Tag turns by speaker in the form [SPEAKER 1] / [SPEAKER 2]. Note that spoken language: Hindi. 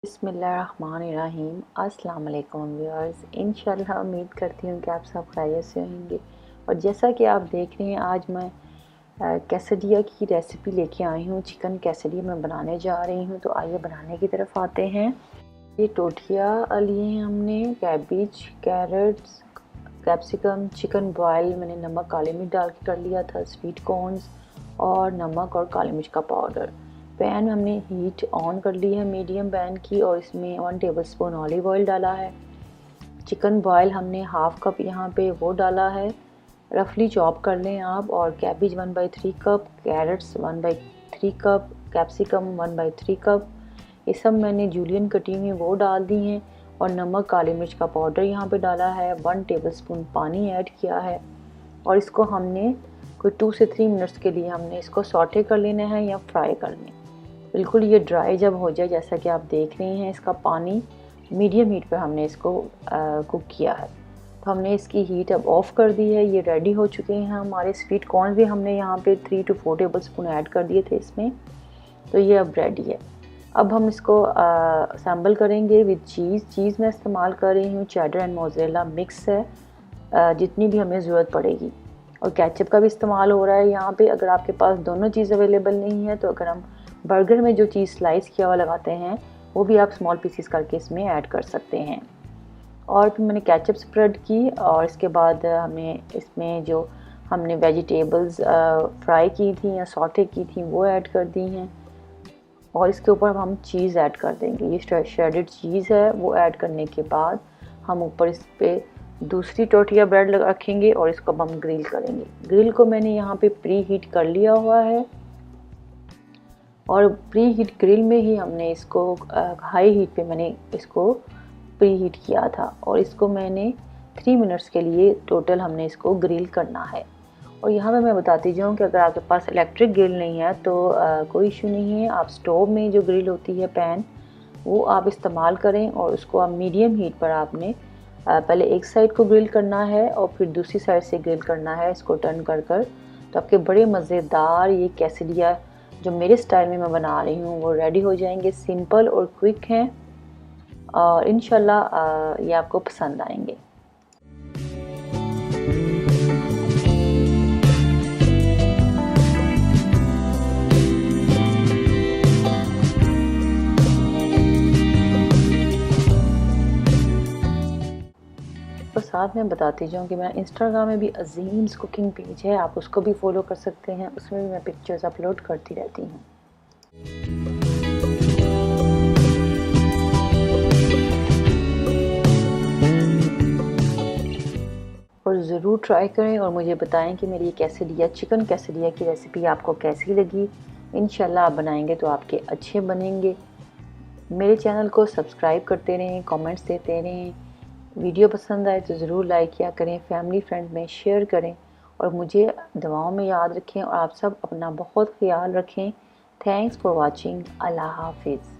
[SPEAKER 1] बिस्मिल्लाहिर्रहमानिर्रहीम। अस्सलाम वालेकुम व्यूअर्स। इंशाल्लाह उम्मीद करती हूँ कि आप सब खैरियत से होंगे। और जैसा कि आप देख रहे हैं, आज मैं कैसडिया की रेसिपी लेके आई हूँ। चिकन कैसडिया मैं बनाने जा रही हूँ, तो आइए बनाने की तरफ आते हैं। ये टोटिया लिए हैं हमने, cabbage, carrots, capsicum, chicken boil मैंने नमक काली मिर्च डाल के कर लिया था, स्वीट कॉर्न्स और नमक और काली मिर्च का पाउडर। पैन हमने हीट ऑन कर ली है मीडियम पैन की, और इसमें 1 टेबलस्पून ऑलिव ऑयल डाला है। चिकन बॉयल हमने हाफ कप यहाँ पे वो डाला है, रफली चॉप कर लें आप। और cabbage 1/3 cup, carrots 1/3 cup, capsicum 1/3 cup, ये सब मैंने जूलियन कटी हुई वो डाल दी हैं। और नमक काली मिर्च का पाउडर यहाँ पे डाला है, 1 टेबलस्पून पानी ऐड किया है। और इसको हमने कोई 2 से 3 मिनट्स के लिए हमने इसको सॉटे कर लेना है या फ्राई कर लें। बिल्कुल ये ड्राई जब हो जाए, जैसा कि आप देख रहे हैं, इसका पानी मीडियम हीट पे हमने इसको कुक किया है। तो हमने इसकी हीट अब ऑफ़ कर दी है। ये रेडी हो चुके हैं हमारे स्वीट कॉर्न भी हमने यहाँ पे 3 to 4 टेबलस्पून ऐड कर दिए थे इसमें। तो ये अब रेडी है। अब हम इसको असेंबल करेंगे विद चीज़ मैं इस्तेमाल कर रही हूँ, चेडर एंड मोज़रेला मिक्स है, जितनी भी हमें ज़रूरत पड़ेगी। और केचप का भी इस्तेमाल हो रहा है यहाँ पे। अगर आपके पास दोनों चीज़ अवेलेबल नहीं है, तो अगर हम बर्गर में जो चीज़ स्लाइस किया हुआ लगाते हैं, वो भी आप स्मॉल पीसेस करके इसमें ऐड कर सकते हैं। और फिर मैंने केचप स्प्रेड की, और इसके बाद हमें इसमें जो हमने वेजिटेबल्स फ्राई की थी या सॉटे की थी वो ऐड कर दी हैं। और इसके ऊपर हम चीज़ ऐड कर देंगे। ये श्रेडेड चीज़ है, वो ऐड करने के बाद हम ऊपर इस पर दूसरी टोटिया ब्रेड रखेंगे और इसको हम ग्रिल करेंगे। ग्रिल को मैंने यहाँ पे प्री हीट कर लिया हुआ है, और प्री हीट ग्रिल में ही हमने इसको हाई हीट पे मैंने इसको प्री हीट किया था। और इसको मैंने 3 मिनट्स के लिए टोटल हमने इसको ग्रिल करना है। और यहाँ पे मैं बताती जाऊँ कि अगर आपके पास इलेक्ट्रिक ग्रिल नहीं है तो कोई इशू नहीं है। आप स्टोव में जो ग्रिल होती है पैन, वो आप इस्तेमाल करें, और उसको आप मीडियम हीट पर आपने पहले एक साइड को ग्रिल करना है और फिर दूसरी साइड से ग्रिल करना है, इसको टर्न कर कर। तो आपके बड़े मज़ेदार ये कैसडिया जो मेरे स्टाइल में मैं बना रही हूँ वो रेडी हो जाएंगे। सिंपल और क्विक हैं, और इंशाल्लाह ये आपको पसंद आएंगे। और साथ में बताती जाऊँ कि मैं इंस्टाग्राम में भी अजीम्स कुकिंग पेज है, आप उसको भी फॉलो कर सकते हैं। उसमें भी मैं पिक्चर्स अपलोड करती रहती हूँ। और ज़रूर ट्राई करें और मुझे बताएं कि मेरी ये चिकन कैसडिया की रेसिपी आपको कैसी लगी। इंशाल्लाह आप बनाएंगे तो आपके अच्छे बनेंगे। मेरे चैनल को सब्सक्राइब करते रहें, कमेंट्स देते रहें। वीडियो पसंद आए तो ज़रूर लाइक किया करें, फैमिली फ्रेंड में शेयर करें, और मुझे दुआओं में याद रखें। और आप सब अपना बहुत ख्याल रखें। Thanks for watching. अल्लाह हाफिज़।